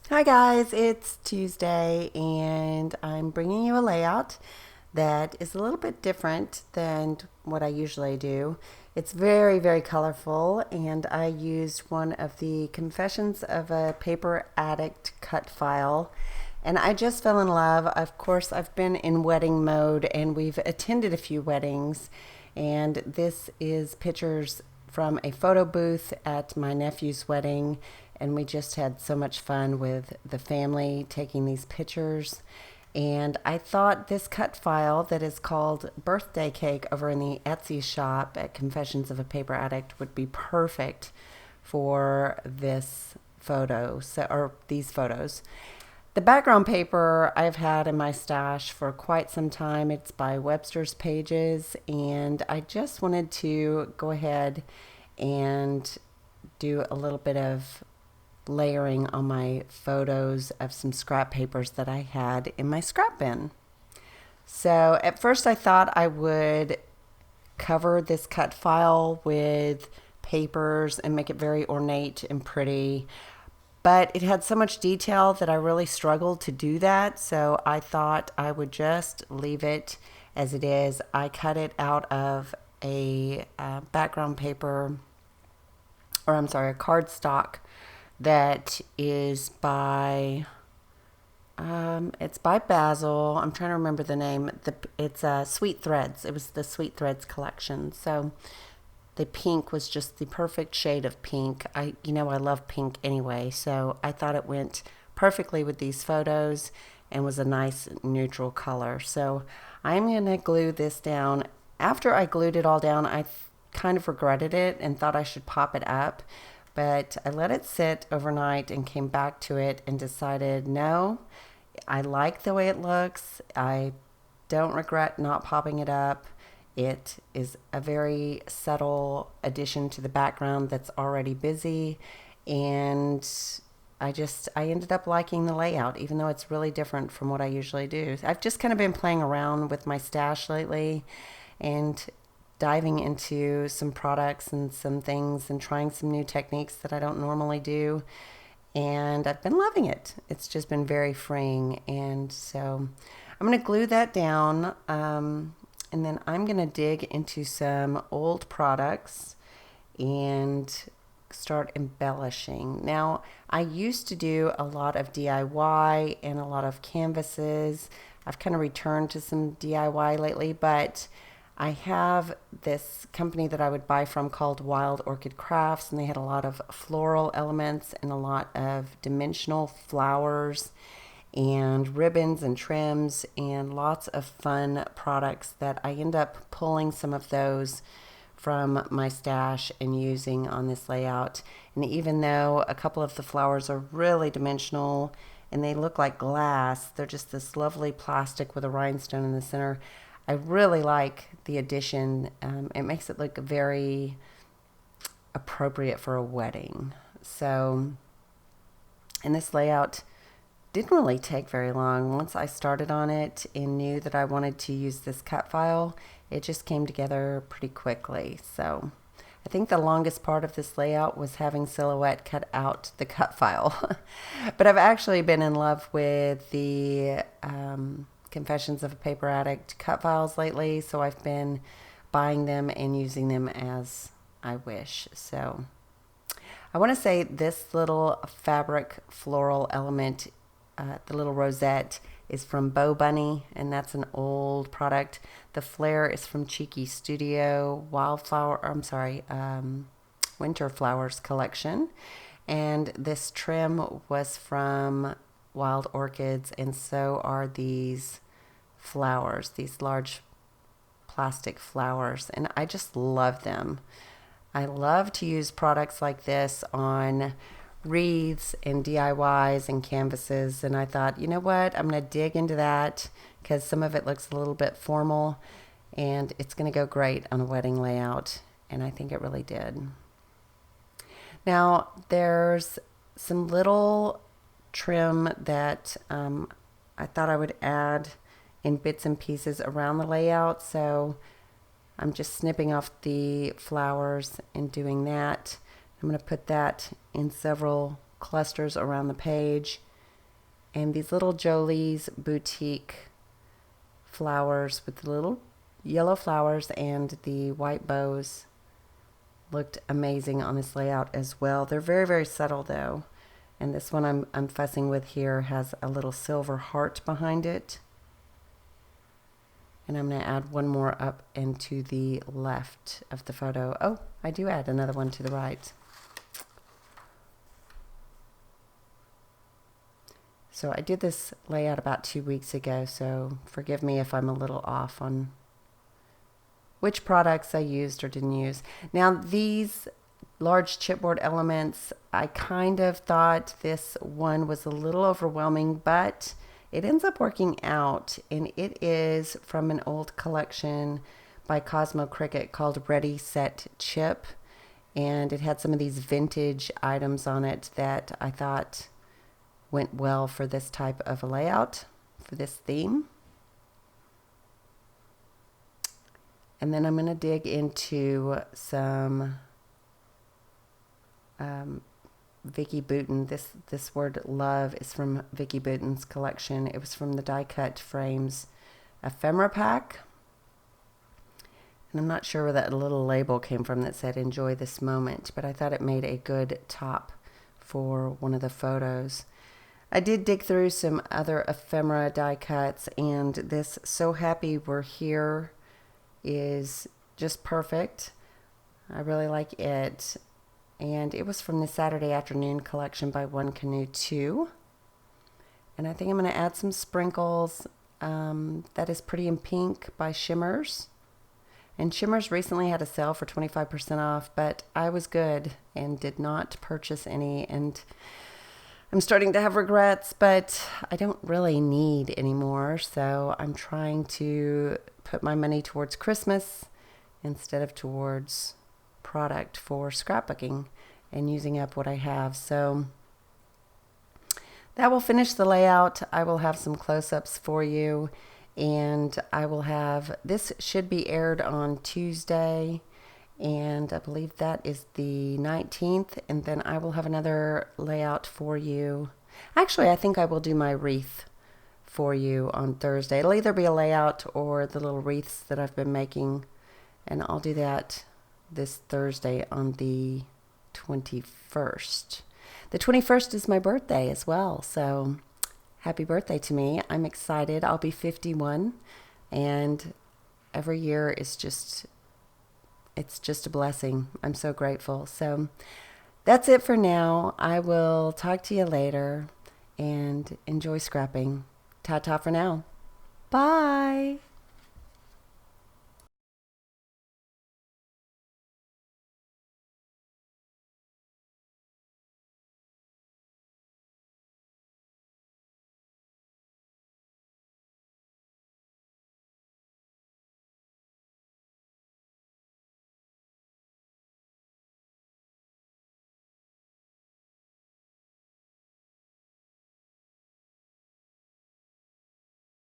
Hi guys, it's Tuesday and I'm bringing you a layout that is a little bit different than what I usually do. It's very colorful and I used one of the Confessions of a Paper Addict cut file and I just fell in love. Of course, I've been in wedding mode and we've attended a few weddings, and this is pictures from a photo booth at my nephew's wedding, and we just had so much fun with the family taking these pictures. And I thought this cut file that is called Birthday Cake over in the Etsy shop at Confessions of a Paper Addict would be perfect for this photo, or these photos. The background paper I've had in my stash for quite some time. It's by Webster's Pages, and I just wanted to go ahead and do a little bit of layering on my photos of some scrap papers that I had in my scrap bin. So at first I thought I would cover this cut file with papers and make it very ornate and pretty, but it had so much detail that I really struggled to do that. So I thought I would just leave it as it is. I cut it out of a background paper, or I'm sorry, a cardstock that is by it's by Basil. I'm trying to remember the name. It's Sweet Threads. It was the Sweet Threads collection. So the pink was just the perfect shade of pink. I love pink anyway, so I thought it went perfectly with these photos and was a nice neutral color. So I'm going to glue this down. After I glued it all down, I kind of regretted it and thought I should pop it up, but I let it sit overnight and came back to it and decided, no, I like the way it looks. I don't regret not popping it up. It is a very subtle addition to the background that's already busy, and I ended up liking the layout, even though it's really different from what I usually do. I've just kind of been playing around with my stash lately and diving into some products and some things and trying some new techniques that I don't normally do. And I've been loving it. It's just been very freeing. And so I'm going to glue that down. And then I'm going to dig into some old products and start embellishing. Now, I used to do a lot of DIY and a lot of canvases. I've kind of returned to some DIY lately, but I have this company that I would buy from called Wild Orchid Crafts, and they had a lot of floral elements and a lot of dimensional flowers and ribbons and trims and lots of fun products that I end up pulling some of those from my stash and using on this layout. And even though a couple of the flowers are really dimensional and they look like glass, they're just this lovely plastic with a rhinestone in the center. I really like the addition. It makes it look very appropriate for a wedding. So, and this layout didn't really take very long. Once I started on it and knew that I wanted to use this cut file, it just came together pretty quickly. So I think the longest part of this layout was having Silhouette cut out the cut file. But I've actually been in love with the Confessions of a Paper Addict cut files lately, so I've been buying them and using them as I wish. So I want to say this little fabric floral element, the little rosette, is from Bow Bunny, and that's an old product. The flare is from Cheeky Studio Winter Flowers collection, and this trim was from Wild Orchids, and so are these flowers, these large plastic flowers, and I just love them. I love to use products like this on wreaths and DIYs and canvases, and I thought, you know what, I'm going to dig into that because some of it looks a little bit formal and it's going to go great on a wedding layout, and I think it really did. Now there's some little trim that I thought I would add in bits and pieces around the layout, so I'm just snipping off the flowers and doing that. I'm going to put that in several clusters around the page, And these little Jolie's boutique flowers with the little yellow flowers and the white bows looked amazing on this layout as well. They're very, very subtle though. And this one I'm fussing with here has a little silver heart behind it. And I'm going to add one more up and to the left of the photo. Oh, I do add another one to the right. So I did this layout about 2 weeks ago, so forgive me if I'm a little off on which products I used or didn't use. Now these large chipboard elements, I kind of thought this one was a little overwhelming, but it ends up working out, and it is from an old collection by Cosmo Cricket called Ready Set Chip, and it had some of these vintage items on it that I thought went well for this type of a layout, for this theme. And then I'm going to dig into some Vicky Boutin. This word love is from Vicky Boutin's collection. It was from the Die Cut Frames ephemera pack. And I'm not sure where that little label came from that said enjoy this moment, but I thought it made a good top for one of the photos. I did dig through some other ephemera die cuts, and this So Happy We're Here is just perfect. I really like it. And it was from the Saturday Afternoon collection by One Canoe 2. And I think I'm going to add some sprinkles. That is Pretty in Pink by Shimmers. And Shimmers recently had a sale for 25% off, but I was good and did not purchase any. And I'm starting to have regrets, but I don't really need any more. So I'm trying to put my money towards Christmas instead of towards product for scrapbooking and using up what I have. So that will finish the layout. I will have some close-ups for you, and I will have, this should be aired on Tuesday, and I believe that is the 19th, and then I will have another layout for you. Actually, I think I will do my wreath for you on Thursday. It'll either be a layout or the little wreaths that I've been making, and I'll do that this Thursday on the 21st. The 21st is my birthday as well, so happy birthday to me. I'm excited. I'll be 51, and every year is just, it's just a blessing. I'm so grateful. So that's it for now. I will talk to you later, and enjoy scrapping. Ta-ta for now. Bye.